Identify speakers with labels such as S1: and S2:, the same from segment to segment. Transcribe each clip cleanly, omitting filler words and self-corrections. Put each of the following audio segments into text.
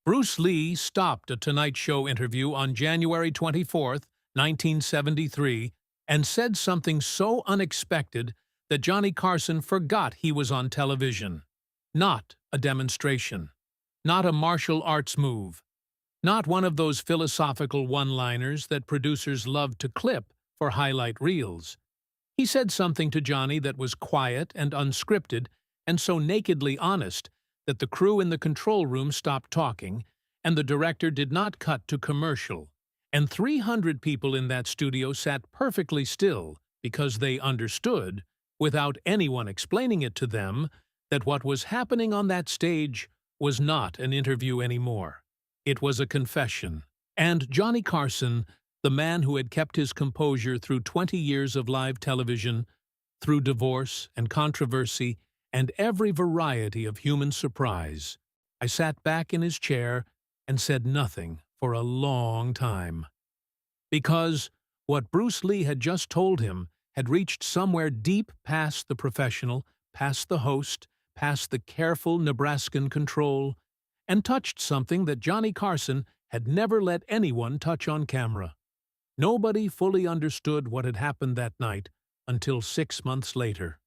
S1: Bruce Lee stopped a Tonight Show interview on January 24th, 1973, and said something so unexpected that Johnny Carson forgot he was on television. Not a demonstration. Not a martial arts move. Not one of those philosophical one-liners that producers love to clip for highlight reels. He said something to Johnny that was quiet and unscripted and so nakedly honest that the crew in the control room stopped talking, and the director did not cut to commercial, and 300 people in that studio sat perfectly still because they understood, without anyone explaining it to them, that what was happening on that stage was not an interview anymore. It was a confession. And Johnny Carson, the man who had kept his composure through 20 years of live television, through divorce and controversy and every variety of human surprise, I sat back in his chair and said nothing for a long time. Because what Bruce Lee had just told him had reached somewhere deep past the professional, past the host, past the careful Nebraskan control, and touched something that Johnny Carson had never let anyone touch on camera. Nobody fully understood what had happened that night until 6 months later,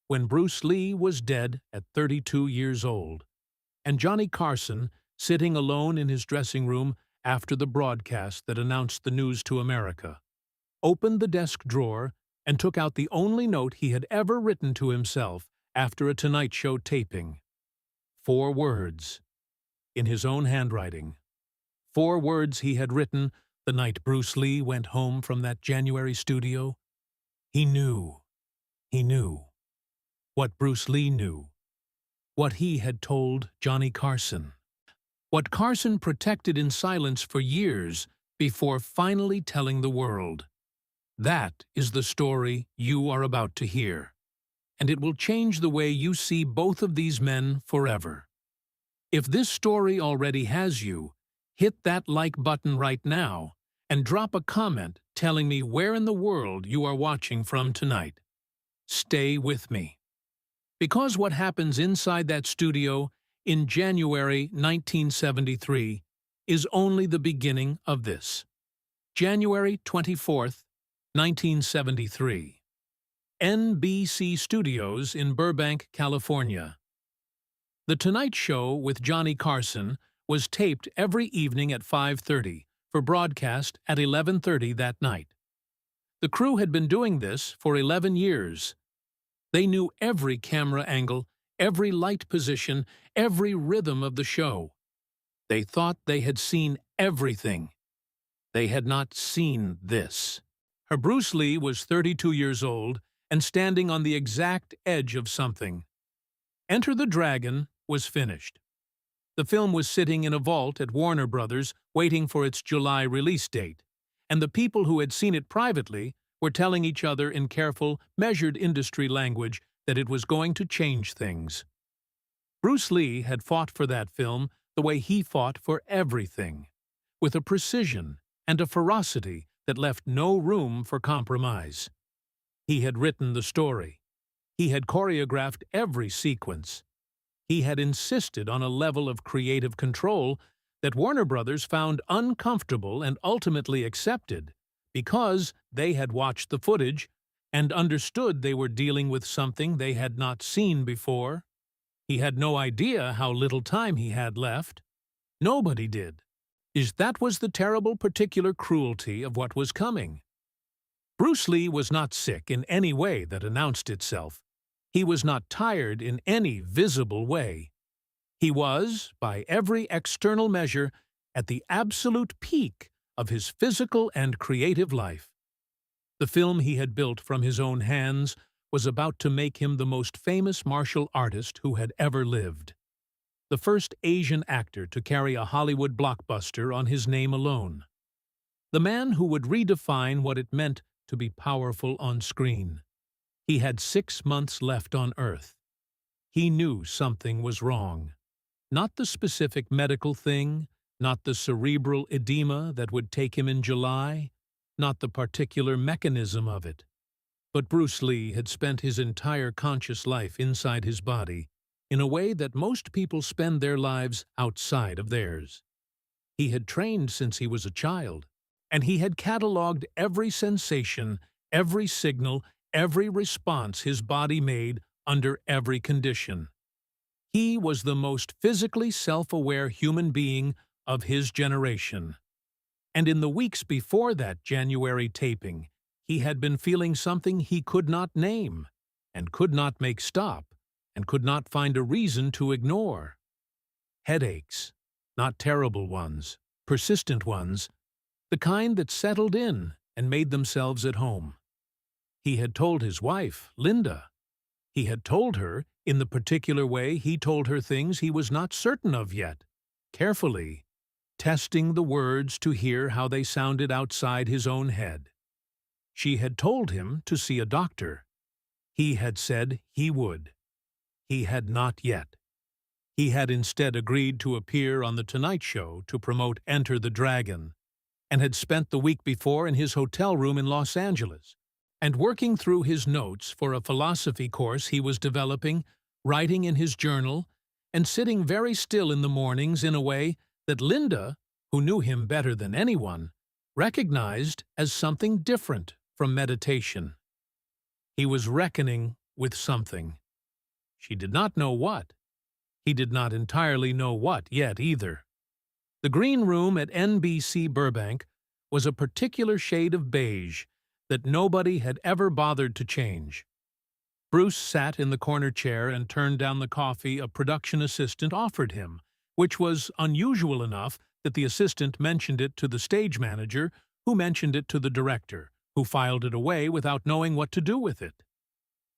S1: when Bruce Lee was dead at 32 years old, and Johnny Carson, sitting alone in his dressing room after the broadcast that announced the news to America, opened the desk drawer and took out the only note he had ever written to himself after a Tonight Show taping. 4 words, in his own handwriting. 4 words he had written the night Bruce Lee went home from that January studio. He knew. What Bruce Lee knew. What he had told Johnny Carson. What Carson protected in silence for years before finally telling the world. That is the story you are about to hear, and it will change the way you see both of these men forever. If this story already has you, hit that like button right now and drop a comment telling me where in the world you are watching from tonight. Stay with me. Because what happens inside that studio in January 1973 is only the beginning of this. January 24th, 1973. NBC Studios in Burbank, California. The Tonight Show with Johnny Carson was taped every evening at 5:30 for broadcast at 11:30 that night. The crew had been doing this for 11 years. They knew every camera angle, every light position, every rhythm of the show. They thought they had seen everything. They had not seen this. Her Bruce Lee was 32 years old and standing on the exact edge of something. Enter the Dragon was finished. The film was sitting in a vault at Warner Brothers waiting for its July release date, and the people who had seen it privately were telling each other in careful, measured industry language that it was going to change things. Bruce Lee had fought for that film the way he fought for everything, with a precision and a ferocity that left no room for compromise. He had written the story. He had choreographed every sequence. He had insisted on a level of creative control that Warner Brothers found uncomfortable and ultimately accepted because they had watched the footage and understood they were dealing with something they had not seen before. He had no idea how little time he had left. Nobody did. That was the terrible particular cruelty of what was coming. Bruce Lee was not sick in any way that announced itself. He was not tired in any visible way. He was, by every external measure, at the absolute peak of his physical and creative life. The film he had built from his own hands was about to make him the most famous martial artist who had ever lived. The first Asian actor to carry a Hollywood blockbuster on his name alone. The man who would redefine what it meant to be powerful on screen. He had 6 months left on Earth. He knew something was wrong. Not the specific medical thing, not the cerebral edema that would take him in July, not the particular mechanism of it. But Bruce Lee had spent his entire conscious life inside his body in a way that most people spend their lives outside of theirs. He had trained since he was a child, and he had catalogued every sensation, every signal, every response his body made under every condition. He was the most physically self-aware human being of his generation. And in the weeks before that January taping, he had been feeling something he could not name, and could not make stop, and could not find a reason to ignore. Headaches, not terrible ones, persistent ones, the kind that settled in and made themselves at home. He had told his wife, Linda. He had told her in the particular way he told her things he was not certain of yet, carefully, testing the words to hear how they sounded outside his own head. She had told him to see a doctor. He had said he would. He had not yet. He had instead agreed to appear on The Tonight Show to promote Enter the Dragon, and had spent the week before in his hotel room in Los Angeles, and working through his notes for a philosophy course he was developing, writing in his journal, and sitting very still in the mornings in a way that Linda, who knew him better than anyone, recognized as something different from meditation. He was reckoning with something. She did not know what. He did not entirely know what yet either. The green room at NBC Burbank was a particular shade of beige that nobody had ever bothered to change. Bruce sat in the corner chair and turned down the coffee a production assistant offered him, which was unusual enough that the assistant mentioned it to the stage manager, who mentioned it to the director, who filed it away without knowing what to do with it.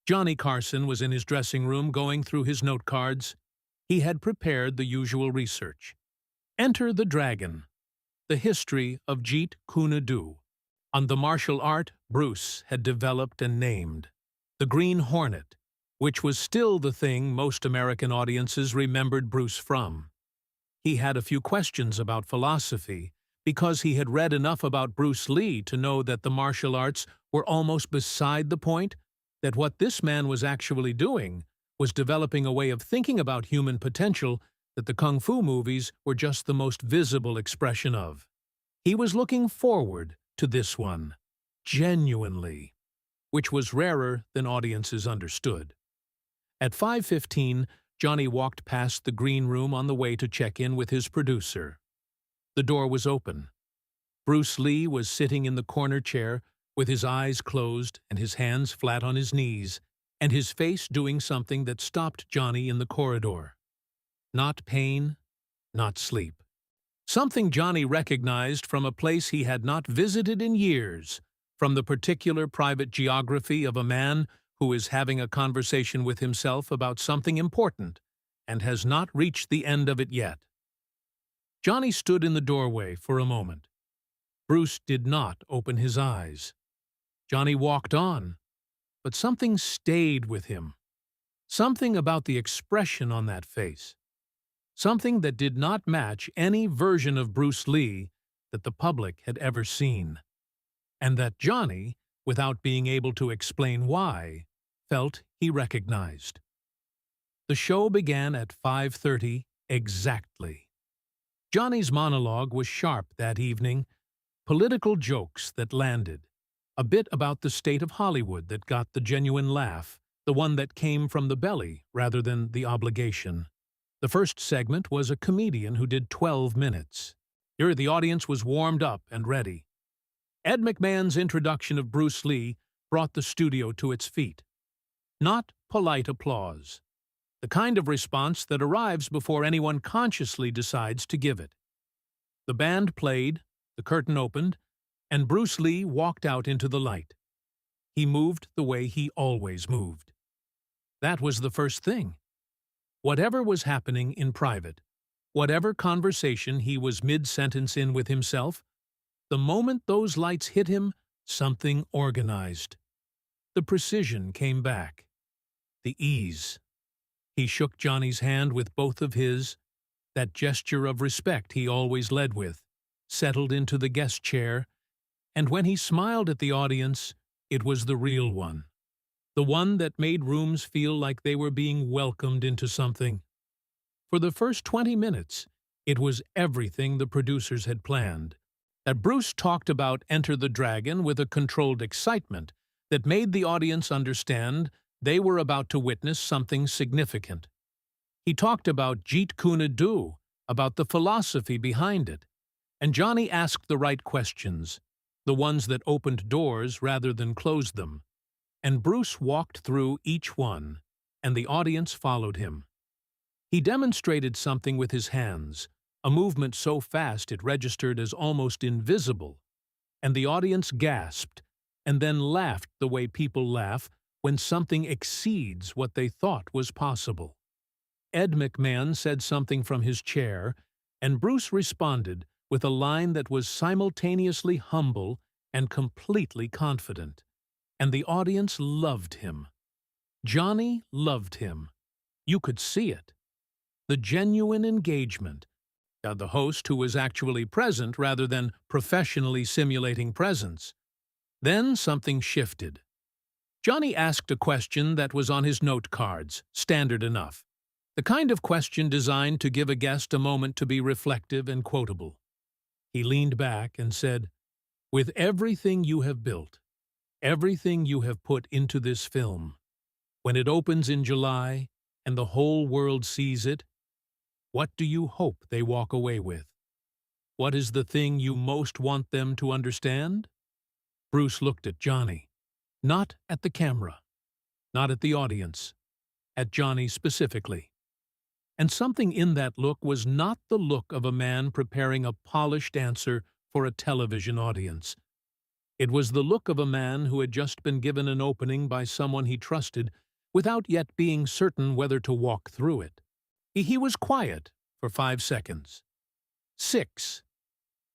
S1: Johnny Carson was in his dressing room going through his note cards. He had prepared the usual research. Enter the Dragon, the history of Jeet Kune Do, on the martial art Bruce had developed and named. The Green Hornet, which was still the thing most American audiences remembered Bruce from. He had a few questions about philosophy, because he had read enough about Bruce Lee to know that the martial arts were almost beside the point, that what this man was actually doing was developing a way of thinking about human potential that the kung fu movies were just the most visible expression of. He was looking forward to this one, genuinely, which was rarer than audiences understood. At 5:15, Johnny walked past the green room on the way to check in with his producer. The door was open. Bruce Lee was sitting in the corner chair with his eyes closed and his hands flat on his knees, and his face doing something that stopped Johnny in the corridor. Not pain, not sleep. Something Johnny recognized from a place he had not visited in years, from the particular private geography of a man who is having a conversation with himself about something important and has not reached the end of it yet. Johnny stood in the doorway for a moment. Bruce did not open his eyes. Johnny walked on, but something stayed with him. Something about the expression on that face. Something that did not match any version of Bruce Lee that the public had ever seen, and that Johnny, without being able to explain why, felt he recognized. The show began at 5:30 exactly. Johnny's monologue was sharp that evening, political jokes that landed, a bit about the state of Hollywood that got the genuine laugh, the one that came from the belly rather than the obligation. The first segment was a comedian who did 12 minutes. Here the audience was warmed up and ready. Ed McMahon's introduction of Bruce Lee brought the studio to its feet. Not polite applause, the kind of response that arrives before anyone consciously decides to give it. The band played, the curtain opened, and Bruce Lee walked out into the light. He moved the way he always moved. That was the first thing. Whatever was happening in private, whatever conversation he was mid-sentence in with himself, the moment those lights hit him, something organized. The precision came back. The ease. He shook Johnny's hand with both of his, that gesture of respect he always led with, settled into the guest chair, and when he smiled at the audience, it was the real one. The one that made rooms feel like they were being welcomed into something. For the first 20 minutes, It was everything the producers had planned. That Bruce talked about Enter the Dragon with a controlled excitement that made the audience understand they were about to witness something significant. He talked about Jeet Kune Do, about the philosophy behind it, and Johnny asked the right questions, the ones that opened doors rather than closed them. And Bruce walked through each one, and the audience followed him. He demonstrated something with his hands, a movement so fast it registered as almost invisible, and the audience gasped and then laughed the way people laugh when something exceeds what they thought was possible. Ed McMahon said something from his chair, and Bruce responded with a line that was simultaneously humble and completely confident. And the audience loved him. Johnny loved him. You could see it. The genuine engagement. The host who was actually present rather than professionally simulating presence. Then something shifted. Johnny asked a question that was on his note cards, standard enough. The kind of question designed to give a guest a moment to be reflective and quotable. He leaned back and said, "With everything you have built, everything you have put into this film, when it opens in July and the whole world sees it, what do you hope they walk away with? What is the thing you most want them to understand?" Bruce looked at Johnny, not at the camera, not at the audience, at Johnny specifically. And something in that look was not the look of a man preparing a polished answer for a television audience. It was the look of a man who had just been given an opening by someone he trusted without yet being certain whether to walk through it. He was quiet for 5 seconds. 6.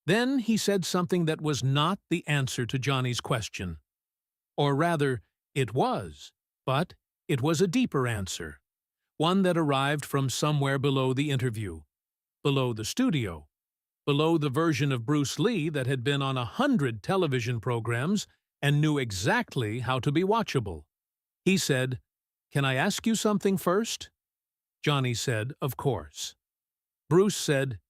S1: Then he said something that was not the answer to Johnny's question. Or rather, it was, but it was a deeper answer. One that arrived from somewhere below the interview, below the studio, below the version of Bruce Lee that had been on 100 television programs and knew exactly how to be watchable. He said, "Can I ask you something first?" Johnny said, "Of course." Bruce said,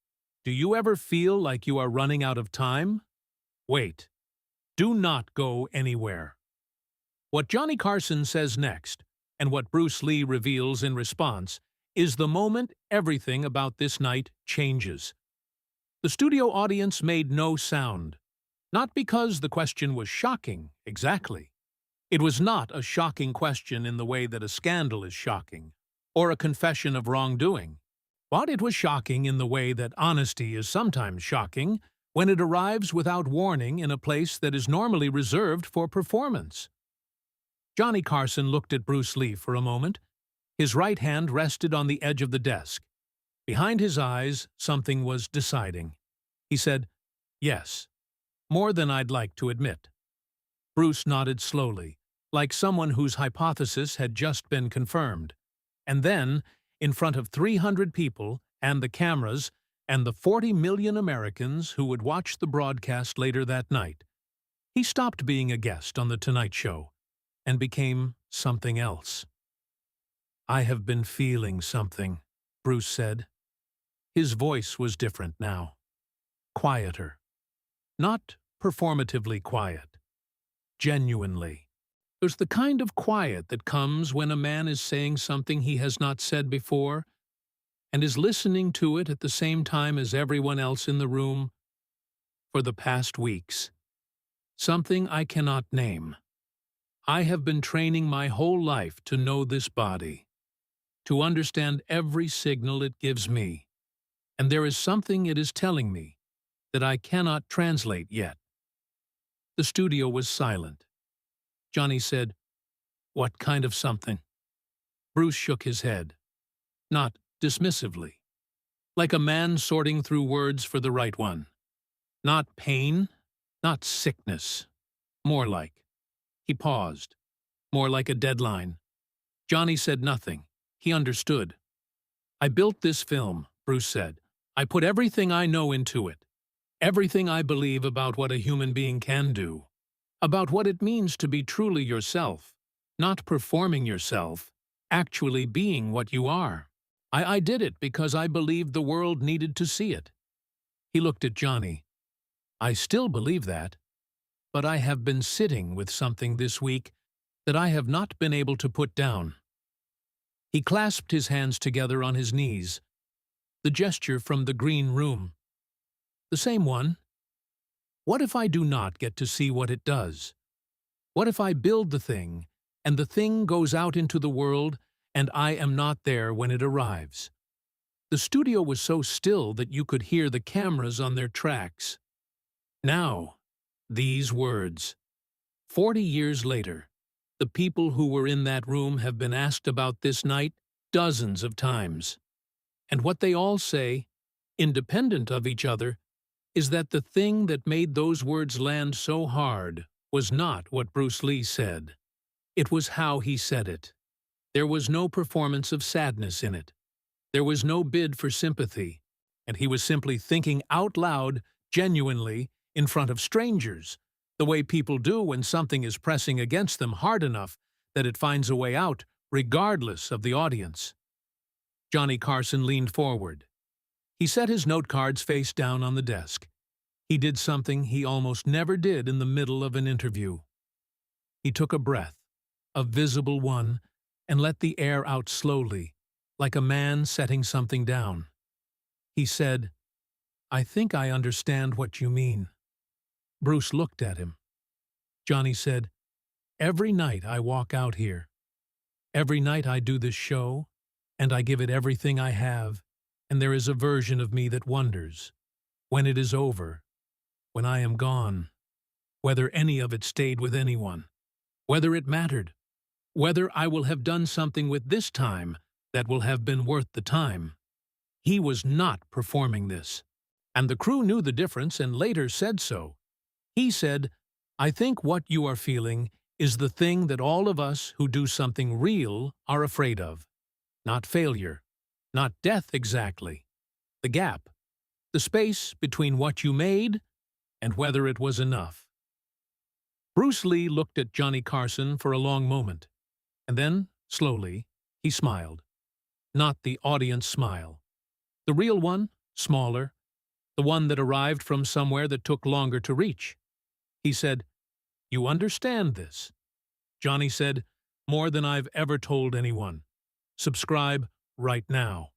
S1: "Do you ever feel like you are running out of time? Wait. Do not go anywhere." What Johnny Carson says next, and what Bruce Lee reveals in response, is the moment everything about this night changes. The studio audience made no sound, not because the question was shocking, exactly. It was not a shocking question in the way that a scandal is shocking, or a confession of wrongdoing. But it was shocking in the way that honesty is sometimes shocking when it arrives without warning in a place that is normally reserved for performance. Johnny Carson looked at Bruce Lee for a moment. His right hand rested on the edge of the desk. Behind his eyes, something was deciding. He said, "Yes, more than I'd like to admit." Bruce nodded slowly, like someone whose hypothesis had just been confirmed. And then, in front of 300 people and the cameras and the 40 million Americans who would watch the broadcast later that night, he stopped being a guest on The Tonight Show and became something else. "I have been feeling something," Bruce said. His voice was different now. Quieter. Not performatively quiet. Genuinely. There's the kind of quiet that comes when a man is saying something he has not said before and is listening to it at the same time as everyone else in the room. For the past weeks. Something I cannot name. I have been training my whole life to know this body, to understand every signal it gives me, and there is something it is telling me that I cannot translate yet. The studio was silent. Johnny said, "What kind of something?" Bruce shook his head, not dismissively, like a man sorting through words for the right one. Not pain, not sickness, more like. He paused, more like a deadline. Johnny said nothing. He understood. "I built this film," Bruce said. "I put everything I know into it. Everything I believe about what a human being can do. About what it means to be truly yourself, not performing yourself, actually being what you are. I did it because I believed the world needed to see it." He looked at Johnny. "I still believe that, but I have been sitting with something this week that I have not been able to put down." He clasped his hands together on his knees. The gesture from the green room. "The same one. What if I do not get to see what it does? What if I build the thing, and the thing goes out into the world, and I am not there when it arrives?" The studio was so still that you could hear the cameras on their tracks. Now, these words. 40 years later, the people who were in that room have been asked about this night dozens of times. And what they all say, independent of each other, is that the thing that made those words land so hard was not what Bruce Lee said. It was how he said it. There was no performance of sadness in it. There was no bid for sympathy, and he was simply thinking out loud, genuinely, in front of strangers, the way people do when something is pressing against them hard enough that it finds a way out, regardless of the audience. Johnny Carson leaned forward. He set his note cards face down on the desk. He did something he almost never did in the middle of an interview. He took a breath, a visible one, and let the air out slowly, like a man setting something down. He said, "I think I understand what you mean." Bruce looked at him. Johnny said, "Every night I walk out here. Every night I do this show, and I give it everything I have, and there is a version of me that wonders, when it is over, when I am gone, whether any of it stayed with anyone, whether it mattered, whether I will have done something with this time that will have been worth the time." He was not performing this, and the crew knew the difference and later said so. He said, "I think what you are feeling is the thing that all of us who do something real are afraid of. Not failure, not death exactly. The gap, the space between what you made and whether it was enough." Bruce Lee looked at Johnny Carson for a long moment, and then, slowly, he smiled. Not the audience smile. The real one, smaller, the one that arrived from somewhere that took longer to reach. He said, "You understand this?" Johnny said, "More than I've ever told anyone. Subscribe right now."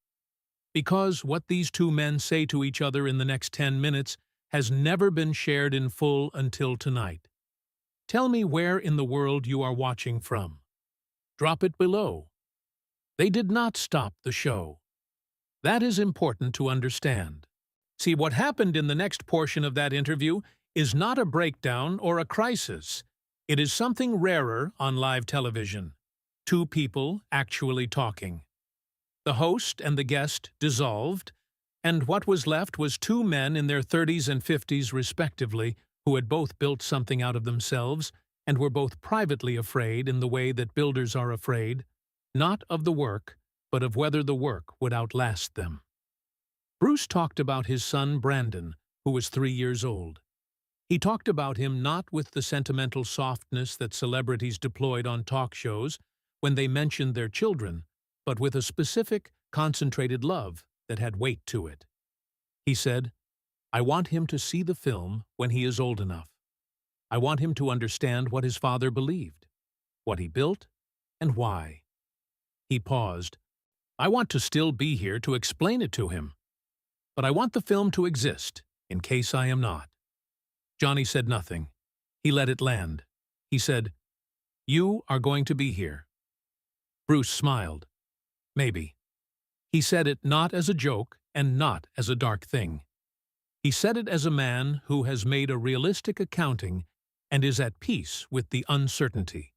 S1: Because what these two men say to each other in the next 10 minutes has never been shared in full until tonight. Tell me where in the world you are watching from. Drop it below. They did not stop the show. That is important to understand. See, what happened in the next portion of that interview is not a breakdown or a crisis. It is something rarer on live television. Two people actually talking. The host and the guest dissolved, and what was left was two men in their 30s and 50s respectively who had both built something out of themselves and were both privately afraid in the way that builders are afraid, not of the work, but of whether the work would outlast them. Bruce talked about his son Brandon, who was 3 years old. He talked about him not with the sentimental softness that celebrities deployed on talk shows when they mentioned their children, but with a specific, concentrated love that had weight to it. He said, "I want him to see the film when he is old enough. I want him to understand what his father believed, what he built, and why." He paused. "I want to still be here to explain it to him. But I want the film to exist, in case I am not." Johnny said nothing. He let it land. He said, "You are going to be here." Bruce smiled. "Maybe." He said it not as a joke and not as a dark thing. He said it as a man who has made a realistic accounting and is at peace with the uncertainty,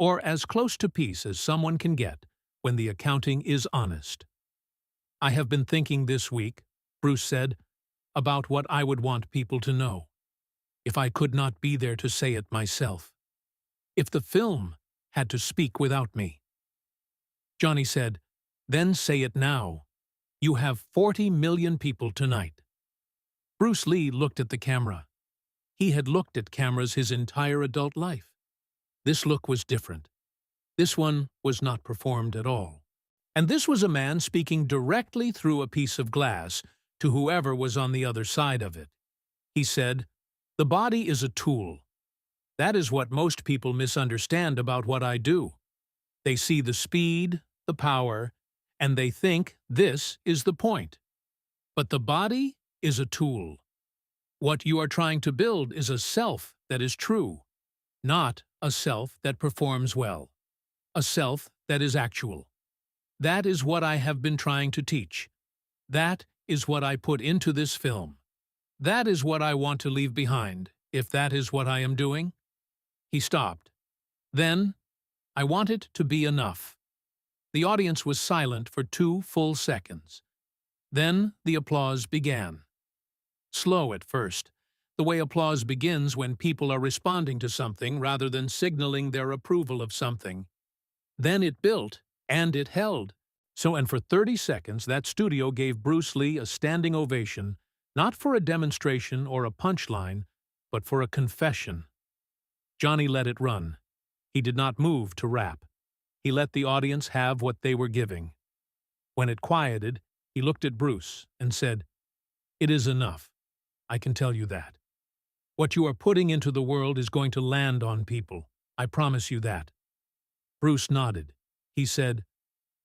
S1: or as close to peace as someone can get when the accounting is honest. "I have been thinking this week," Bruce said, "about what I would want people to know. If I could not be there to say it myself. If the film had to speak without me." Johnny said, "Then say it now. You have 40 million people tonight." Bruce Lee looked at the camera. He had looked at cameras his entire adult life. This look was different. This one was not performed at all. And this was a man speaking directly through a piece of glass to whoever was on the other side of it. He said, "The body is a tool. That is what most people misunderstand about what I do. They see the speed, the power, and they think this is the point. But the body is a tool. What you are trying to build is a self that is true, not a self that performs well, a self that is actual. That is what I have been trying to teach. That is what I put into this film. That is what I want to leave behind, if that is what I am doing." He stopped. "Then, I want it to be enough." The audience was silent for 2 full seconds. Then the applause began. Slow at first, the way applause begins when people are responding to something rather than signaling their approval of something. Then it built, and it held. And for 30 seconds, that studio gave Bruce Lee a standing ovation, not for a demonstration or a punchline, but for a confession. Johnny let it run. He did not move to rap. He let the audience have what they were giving. When it quieted, he looked at Bruce and said, "It is enough. I can tell you that. What you are putting into the world is going to land on people. I promise you that." Bruce nodded. He said,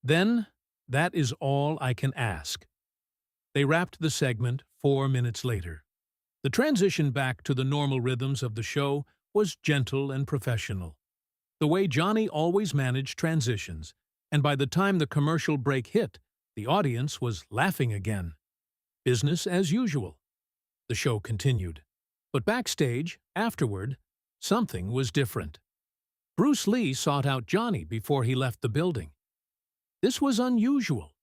S1: "Then, that is all I can ask." They wrapped the segment 4 minutes later. The transition back to the normal rhythms of the show was gentle and professional, the way Johnny always managed transitions, and by the time the commercial break hit, the audience was laughing again. Business as usual. The show continued. But backstage, afterward, something was different. Bruce Lee sought out Johnny before he left the building. This was unusual.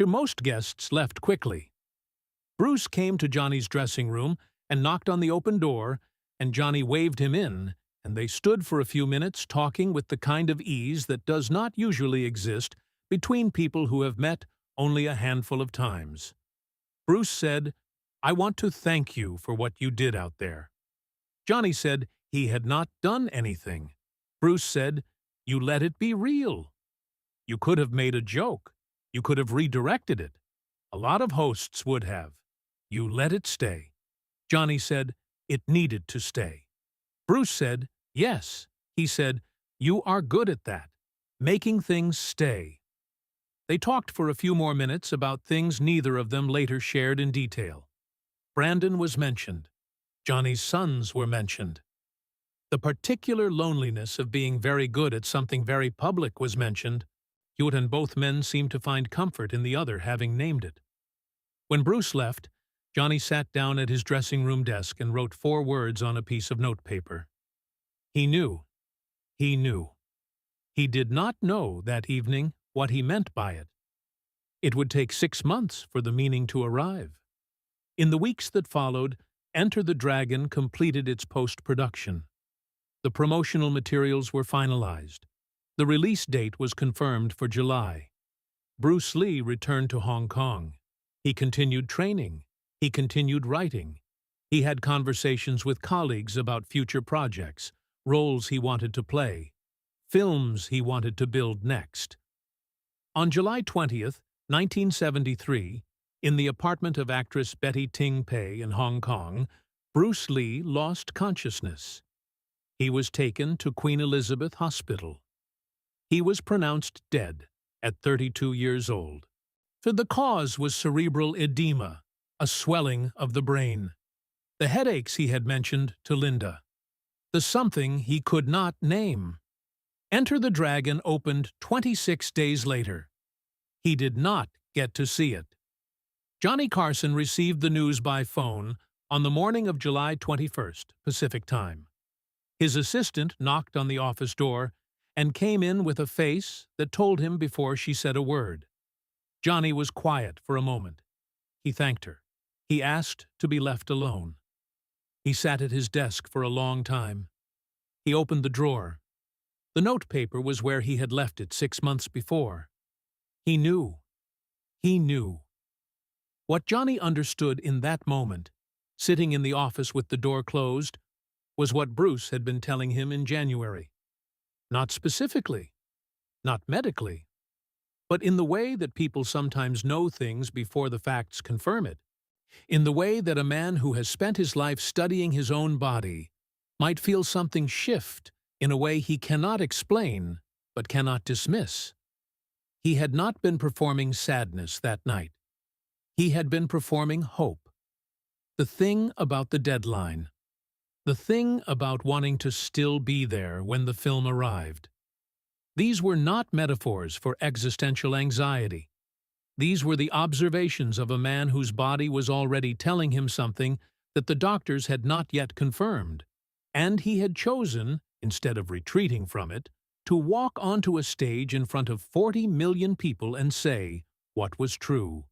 S1: Most guests left quickly. Bruce came to Johnny's dressing room and knocked on the open door, and Johnny waved him in, and they stood for a few minutes talking with the kind of ease that does not usually exist between people who have met only a handful of times. Bruce said, "I want to thank you for what you did out there." Johnny said he had not done anything. Bruce said, "You let it be real. You could have made a joke. You could have redirected it. A lot of hosts would have. You let it stay." Johnny said, "It needed to stay." Bruce said, "Yes." He said, "You are good at that, making things stay." They talked for a few more minutes about things neither of them later shared in detail. Brandon was mentioned. Johnny's sons were mentioned. The particular loneliness of being very good at something very public was mentioned. Hewitt and both men seemed to find comfort in the other having named it. When Bruce left, Johnny sat down at his dressing room desk and wrote 4 words on a piece of notepaper. He knew. He knew. He did not know that evening what he meant by it. It would take 6 months for the meaning to arrive. In the weeks that followed, Enter the Dragon completed its post-production. The promotional materials were finalized. The release date was confirmed for July. Bruce Lee returned to Hong Kong. He continued training. He continued writing. He had conversations with colleagues about future projects, roles he wanted to play, films he wanted to build next. On July 20th, 1973, in the apartment of actress Betty Ting Pei in Hong Kong, Bruce Lee lost consciousness. He was taken to Queen Elizabeth Hospital. He was pronounced dead at 32 years old. The cause was cerebral edema, a swelling of the brain. The headaches he had mentioned to Linda. The something he could not name. Enter the Dragon opened 26 days later. He did not get to see it. Johnny Carson received the news by phone on the morning of July 21st, Pacific Time. His assistant knocked on the office door and came in with a face that told him before she said a word. Johnny was quiet for a moment. He thanked her. He asked to be left alone. He sat at his desk for a long time. He opened the drawer. The notepaper was where he had left it 6 months before. He knew. He knew. What Johnny understood in that moment, sitting in the office with the door closed, was what Bruce had been telling him in January. Not specifically, not medically, but in the way that people sometimes know things before the facts confirm it, in the way that a man who has spent his life studying his own body might feel something shift in a way he cannot explain but cannot dismiss. He had not been performing sadness that night. He had been performing hope. The thing about the deadline. The thing about wanting to still be there when the film arrived. These were not metaphors for existential anxiety. These were the observations of a man whose body was already telling him something that the doctors had not yet confirmed, and he had chosen, instead of retreating from it, to walk onto a stage in front of 40 million people and say what was true.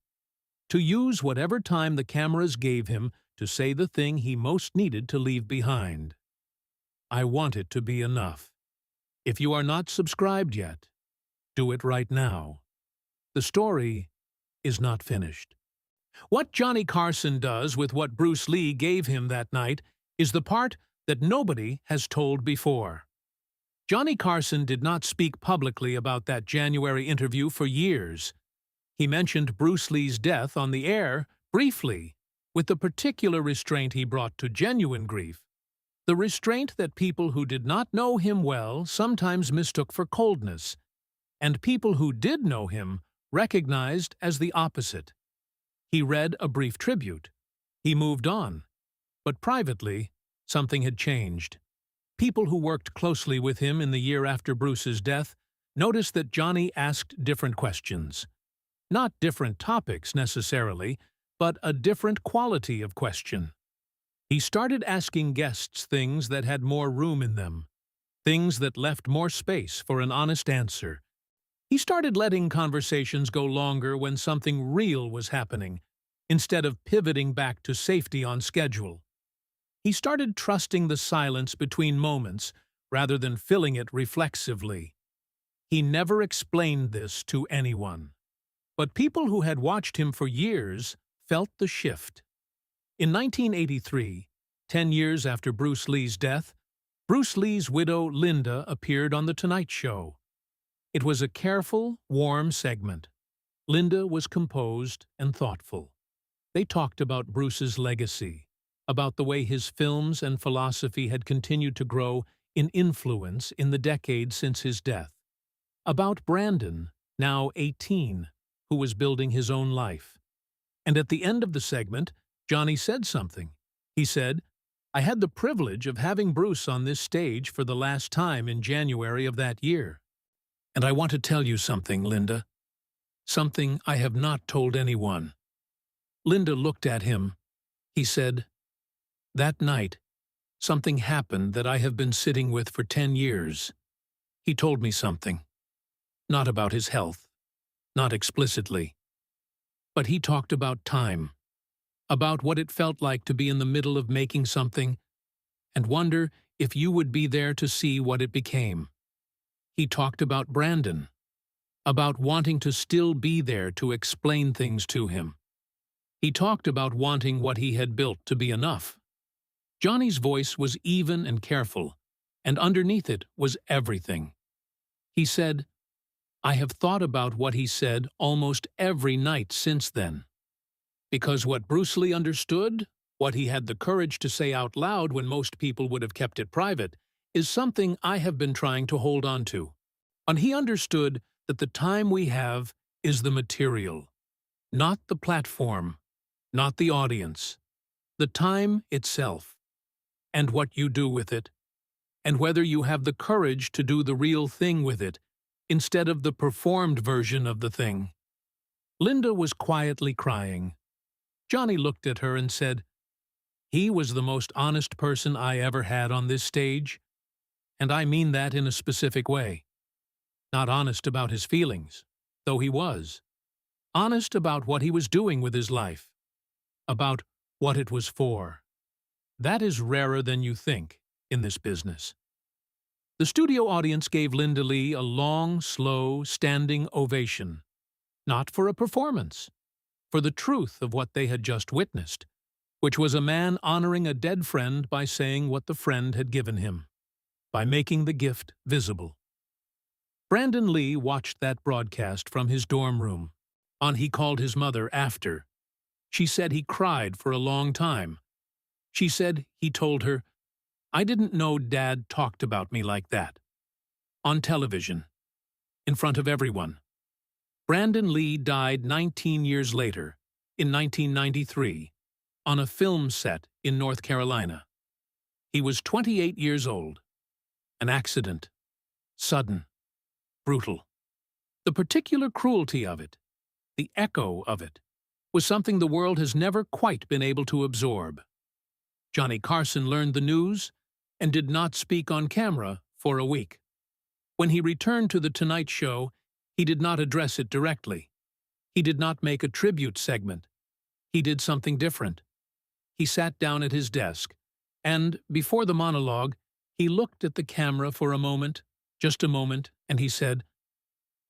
S1: To use whatever time the cameras gave him to say the thing he most needed to leave behind. I want it to be enough. If you are not subscribed yet, do it right now. The story is not finished. What Johnny Carson does with what Bruce Lee gave him that night is the part that nobody has told before. Johnny Carson did not speak publicly about that January interview for years. He mentioned Bruce Lee's death on the air briefly, with the particular restraint he brought to genuine grief, the restraint that people who did not know him well sometimes mistook for coldness, and people who did know him recognized as the opposite. He read a brief tribute. He moved on. But privately, something had changed. People who worked closely with him in the year after Bruce's death noticed that Johnny asked different questions. Not different topics necessarily, but a different quality of question. He started asking guests things that had more room in them, things that left more space for an honest answer. He started letting conversations go longer when something real was happening, instead of pivoting back to safety on schedule. He started trusting the silence between moments rather than filling it reflexively. He never explained this to anyone. But people who had watched him for years felt the shift. In 1983, 10 years after Bruce Lee's death, Bruce Lee's widow Linda appeared on The Tonight Show. It was a careful, warm segment. Linda was composed and thoughtful. They talked about Bruce's legacy, about the way his films and philosophy had continued to grow in influence in the decades since his death, about Brandon, now 18, who was building his own life. And at the end of the segment, Johnny said something. He said, "I had the privilege of having Bruce on this stage for the last time in January of that year. And I want to tell you something, Linda. Something I have not told anyone." Linda looked at him. He said, "That night, something happened that I have been sitting with for 10 years. He told me something. Not about his health, not explicitly. But he talked about time, about what it felt like to be in the middle of making something and wonder if you would be there to see what it became. He talked about Brandon, about wanting to still be there to explain things to him. He talked about wanting what he had built to be enough." Johnny's voice was even and careful, and underneath it was everything. He said, "I have thought about what he said almost every night since then. Because what Bruce Lee understood, what he had the courage to say out loud when most people would have kept it private, is something I have been trying to hold on to. And he understood that the time we have is the material, not the platform, not the audience, the time itself, and what you do with it, and whether you have the courage to do the real thing with it, instead of the performed version of the thing." Linda was quietly crying. Johnny looked at her and said, "He was the most honest person I ever had on this stage, and I mean that in a specific way. Not honest about his feelings, though he was. Honest about what he was doing with his life, about what it was for. That is rarer than you think in this business." The studio audience gave Linda Lee a long, slow, standing ovation, not for a performance, for the truth of what they had just witnessed, which was a man honoring a dead friend by saying what the friend had given him, by making the gift visible. Brandon Lee watched that broadcast from his dorm room. He called his mother after. She said he cried for a long time. She said he told her, "I didn't know Dad talked about me like that." On television, in front of everyone. Brandon Lee died 19 years later, in 1993, on a film set in North Carolina. He was 28 years old. An accident. Sudden. Brutal. The particular cruelty of it, the echo of it, was something the world has never quite been able to absorb. Johnny Carson learned the news and did not speak on camera for a week. When he returned to The Tonight Show, he did not address it directly. He did not make a tribute segment. He did something different. He sat down at his desk, and, before the monologue, he looked at the camera for a moment, just a moment, and he said,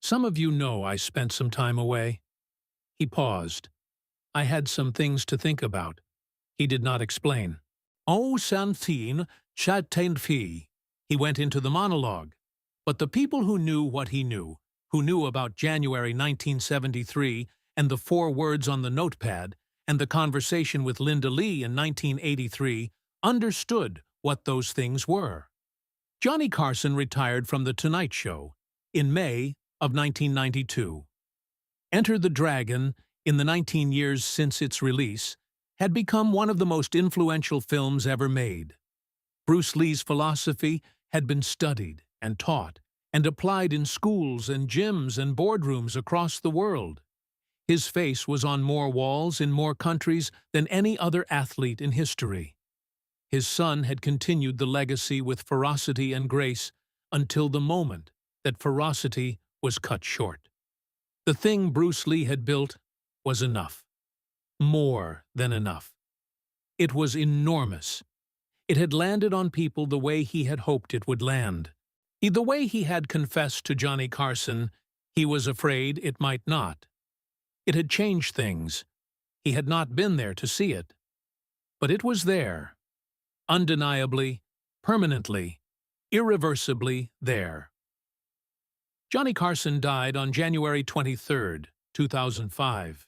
S1: "Some of you know I spent some time away." He paused. "I had some things to think about." He did not explain. "Oh, Santine, châtain fille." He went into the monologue. But the people who knew what he knew, who knew about January 1973 and the 4 words on the notepad and the conversation with Linda Lee in 1983, understood what those things were. Johnny Carson retired from The Tonight Show in May of 1992. Enter the Dragon, in the 19 years since its release, had become one of the most influential films ever made. Bruce Lee's philosophy had been studied and taught and applied in schools and gyms and boardrooms across the world. His face was on more walls in more countries than any other athlete in history. His son had continued the legacy with ferocity and grace until the moment that ferocity was cut short. The thing Bruce Lee had built was enough. More than enough. It was enormous. It had landed on people the way he had hoped it would land. The way he had confessed to Johnny Carson, he was afraid it might not. It had changed things. He had not been there to see it. But it was there. Undeniably, permanently, irreversibly there. Johnny Carson died on January 23, 2005.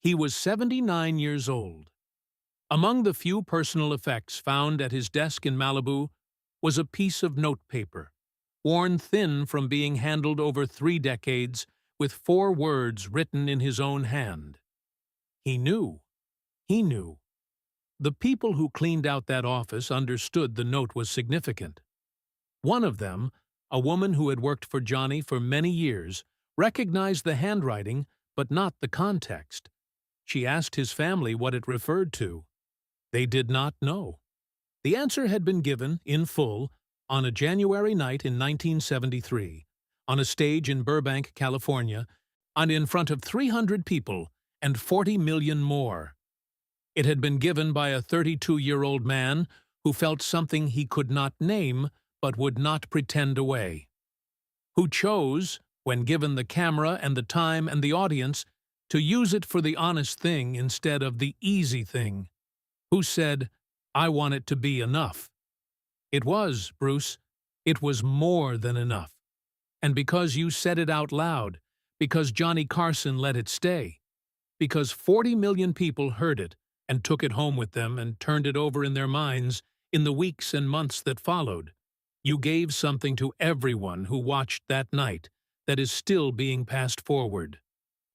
S1: He was 79 years old. Among the few personal effects found at his desk in Malibu was a piece of notepaper, worn thin from being handled over 3 decades, with 4 words written in his own hand. He knew. He knew. The people who cleaned out that office understood the note was significant. One of them, a woman who had worked for Johnny for many years, recognized the handwriting but not the context. She asked his family what it referred to. They did not know. The answer had been given, in full, on a January night in 1973, on a stage in Burbank, California, and in front of 300 people and 40 million more. It had been given by a 32-year-old man who felt something he could not name but would not pretend away. Who chose, when given the camera and the time and the audience, to use it for the honest thing instead of the easy thing. Who said, "I want it to be enough." It was, Bruce. It was more than enough. And because you said it out loud, because Johnny Carson let it stay, because 40 million people heard it and took it home with them and turned it over in their minds in the weeks and months that followed, you gave something to everyone who watched that night that is still being passed forward.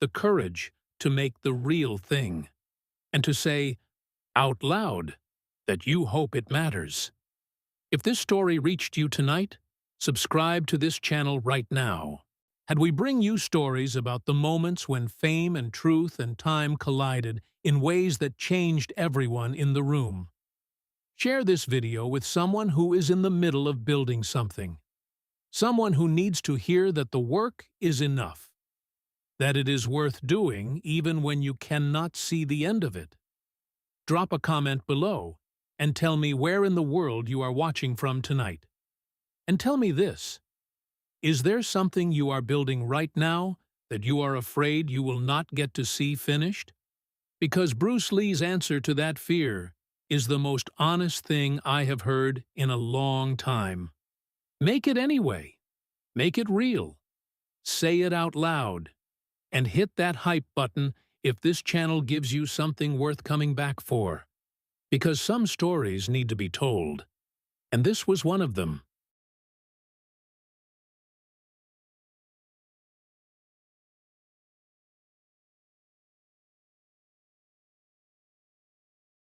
S1: The courage to make the real thing, and to say, out loud, that you hope it matters. If this story reached you tonight, subscribe to this channel right now. And we bring you stories about the moments when fame and truth and time collided in ways that changed everyone in the room. Share this video with someone who is in the middle of building something. Someone who needs to hear that the work is enough. That it is worth doing even when you cannot see the end of it. Drop a comment below and tell me where in the world you are watching from tonight. And tell me this: is there something you are building right now that you are afraid you will not get to see finished? Because Bruce Lee's answer to that fear is the most honest thing I have heard in a long time. Make it anyway. Make it real. Say it out loud. And hit that hype button if this channel gives you something worth coming back for. Because some stories need to be told. And this was one of them.